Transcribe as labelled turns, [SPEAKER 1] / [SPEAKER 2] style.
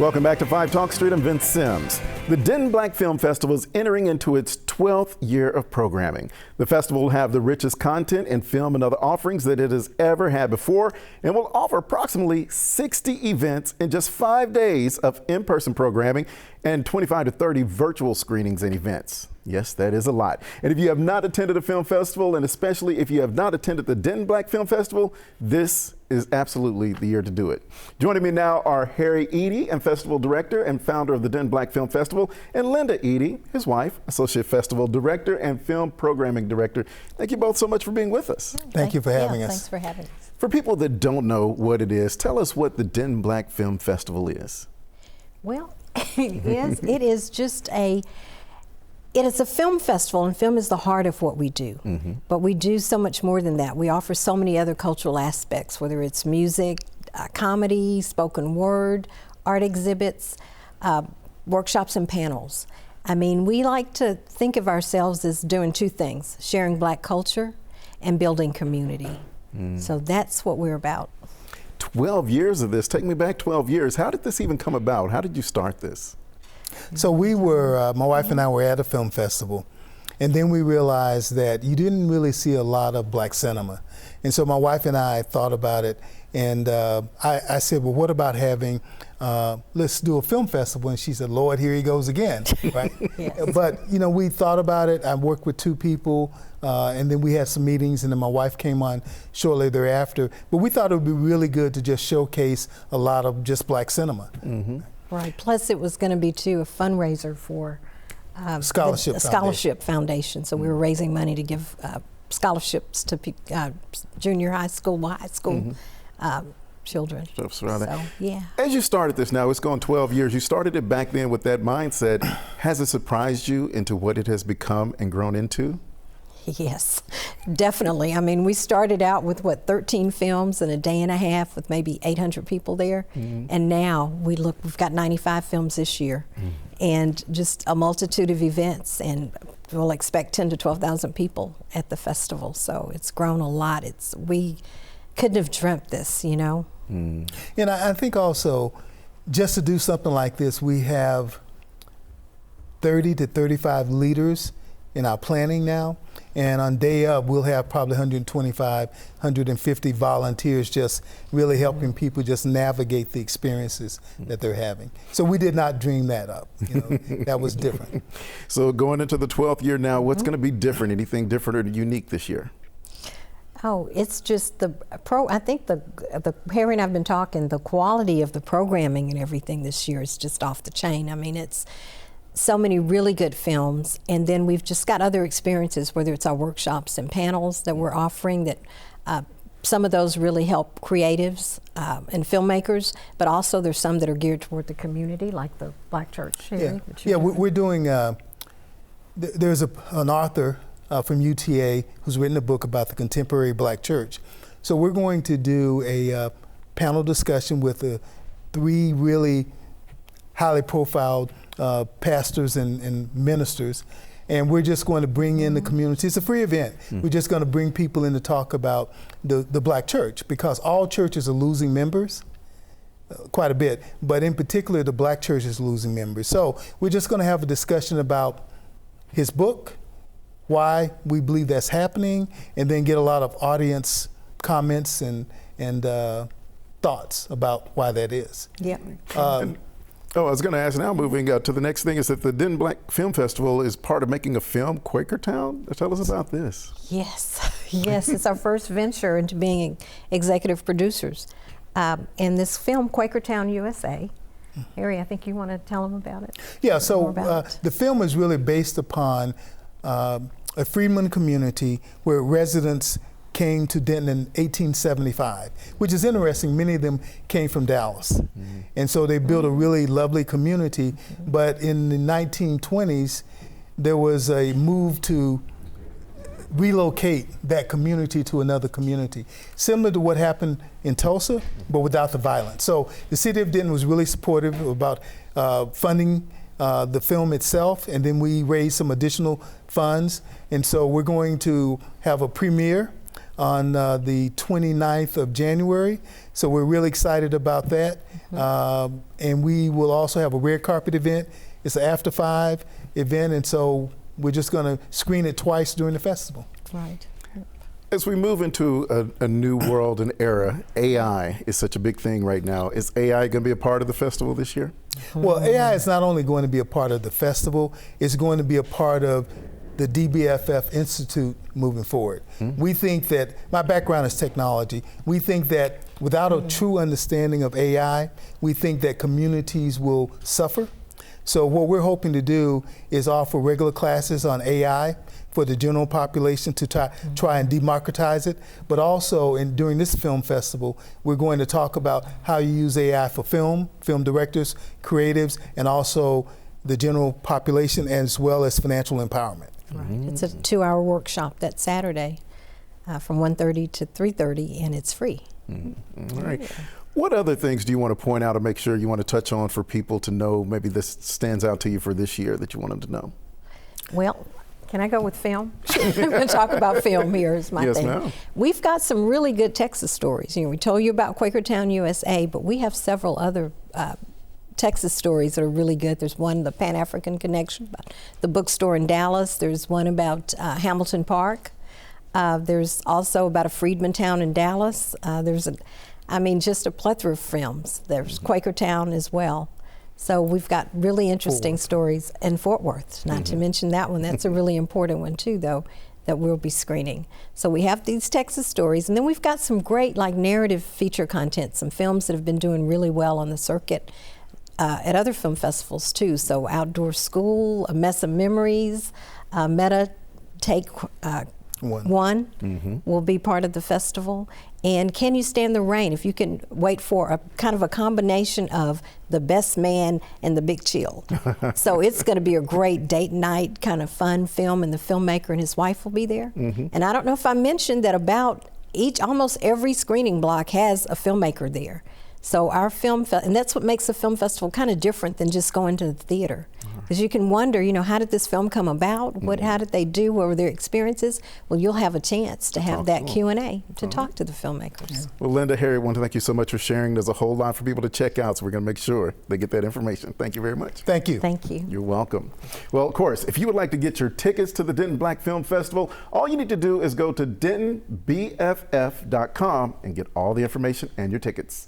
[SPEAKER 1] Welcome back to 5 Talk Street. I'm Vince Sims. The Denton Black Film Festival is entering into its 12th year of programming. The festival will have the richest content in film and other offerings that it has ever had before, and will offer approximately 60 events in just 5 days of in-person programming and 25 to 30 virtual screenings and events. Yes, that is a lot. And if you have not attended a film festival, and especially if you have not attended the Denton Black Film Festival, this is absolutely the year to do it. Joining me now are Harry Eady, and Festival Director and founder of the Denton Black Film Festival, and Linda Eady, his wife, Associate Festival Director and Film Programming Director. Thank you both so much for being with us.
[SPEAKER 2] Thank you for having us.
[SPEAKER 3] Thanks for having us.
[SPEAKER 1] For people that don't know what it is, tell us what the Denton Black Film Festival is.
[SPEAKER 3] Well, it is just it is a film festival, and film is the heart of what we do. Mm-hmm. But we do so much more than that. We offer so many other cultural aspects, whether it's music, comedy, spoken word, art exhibits, workshops and panels. I mean, we like to think of ourselves as doing two things: sharing Black culture and building community. So that's what we're about.
[SPEAKER 1] 12 years of this. Take me back 12 years. How did this even come about? How did you start this?
[SPEAKER 2] So we were, my wife and I were at a film festival, and then we realized that you didn't really see a lot of Black cinema. And so my wife and I thought about it, and I said, well, what about having, let's do a film festival? And she said, Lord, here he goes again, right? Yes. But, you know, we thought about it. I worked with two people, and then we had some meetings, and then my wife came on shortly thereafter. But we thought it would be really good to just showcase a lot of just Black cinema. Mm-hmm.
[SPEAKER 3] Right. Plus, it was going to be, too, a fundraiser for
[SPEAKER 2] Scholarship
[SPEAKER 3] Foundation. So we were raising money to give scholarships to junior high school, high school children. So, yeah.
[SPEAKER 1] As you started this now, it's gone 12 years. You started it back then with that mindset. Has it surprised you into what it has become and grown into?
[SPEAKER 3] Yes, definitely. I mean, we started out with 13 films in a day and a half with maybe 800 people there. And now we've got 95 films this year and just a multitude of events, and we'll expect 10 to 12,000 people at the festival. So it's grown a lot. We couldn't have dreamt this, you know.
[SPEAKER 2] And I think also, just to do something like this, we have 30 to 35 leaders in our planning now. And on day up, we'll have probably 125, 150 volunteers just really helping people just navigate the experiences that they're having. So we did not dream that up. You know, that was different.
[SPEAKER 1] So going into the 12th year now, what's going to be different? Anything different or unique this year?
[SPEAKER 3] Oh, it's just I think the Harry and I've been talking, the quality of the programming and everything this year is just off the chain. I mean, it's so many really good films, and then we've just got other experiences, whether it's our workshops and panels that we're offering, that some of those really help creatives and filmmakers, but also there's some that are geared toward the community, like the Black Church.
[SPEAKER 2] We're doing, there's an author from UTA who's written a book about the contemporary Black church. So we're going to do a panel discussion with 3 really highly profiled pastors and ministers, and we're just going to bring in the community. It's a free event. We're just going to bring people in to talk about the Black church, because all churches are losing members, quite a bit, but in particular the Black church is losing members. So we're just going to have a discussion about his book, why we believe that's happening, and then get a lot of audience comments and thoughts about why that is.
[SPEAKER 3] Yeah.
[SPEAKER 1] I was going to ask now, moving to the next thing, is that the Denton Black Film Festival is part of making a film, Quakertown. Tell us about this.
[SPEAKER 3] Yes, yes, it's our first venture into being executive producers. And this film, Quakertown, USA, Harry, I think you want to tell them about it.
[SPEAKER 2] Yeah, so the film is really based upon a freedman community where residents came to Denton in 1875, which is interesting. Many of them came from Dallas. And so they built a really lovely community. But in the 1920s, there was a move to relocate that community to another community, similar to what happened in Tulsa, but without the violence. So the city of Denton was really supportive about funding the film itself, and then we raised some additional funds. And so we're going to have a premiere on the 29th of January. So we're really excited about that. And we will also have a red carpet event. It's an after 5 event, and so we're just going to screen it twice during the festival.
[SPEAKER 3] Right.
[SPEAKER 1] As we move into a new world and era, AI is such a big thing right now. Is AI going to be a part of the festival this year?
[SPEAKER 2] Well, AI is not only going to be a part of the festival, it's going to be a part of the DBFF Institute moving forward. We think that, my background is technology, we think that without a true understanding of AI, we think that communities will suffer. So what we're hoping to do is offer regular classes on AI for the general population to try and democratize it, but also during this film festival, we're going to talk about how you use AI for film directors, creatives, and also the general population, as well as financial empowerment.
[SPEAKER 3] Right. It's a 2-hour workshop that Saturday from 1:30 to 3:30, and it's free.
[SPEAKER 1] All right. What other things do you want to point out or make sure you want to touch on for people to know, maybe this stands out to you for this year that you want them to know?
[SPEAKER 3] Well, can I go with film? I'm going to talk about film here is my thing.
[SPEAKER 1] Ma'am.
[SPEAKER 3] We've got some really good Texas stories. You know, we told you about Quakertown, USA, but we have several other Texas stories that are really good. There's one, the Pan-African Connection, about the bookstore in Dallas. There's one about Hamilton Park. There's also about a freedman town in Dallas. Just a plethora of films. There's Quakertown as well. So we've got really interesting stories in Fort Worth, not to mention that one. That's a really important one too, though, that we'll be screening. So we have these Texas stories, and then we've got some great narrative feature content, some films that have been doing really well on the circuit at other film festivals too. So Outdoor School, A Mess of Memories, Meta Take One will be part of the festival. And Can You Stand the Rain? If you can wait for a kind of a combination of The Best Man and The Big Chill. So it's going to be a great date night kind of fun film, and the filmmaker and his wife will be there. And I don't know if I mentioned that almost every screening block has a filmmaker there. So our and that's what makes a film festival kind of different than just going to the theater. Because you can wonder, how did this film come about? How did they do? What were their experiences? Well, you'll have a chance to have that Q&A to talk to the filmmakers.
[SPEAKER 1] Well, Linda, Harry, I want to thank you so much for sharing. There's a whole lot for people to check out, so we're going to make sure they get that information. Thank you very much.
[SPEAKER 2] Thank you.
[SPEAKER 3] Thank you.
[SPEAKER 1] You're welcome. Well, of course, if you would like to get your tickets to the Denton Black Film Festival, all you need to do is go to dentonbff.com and get all the information and your tickets.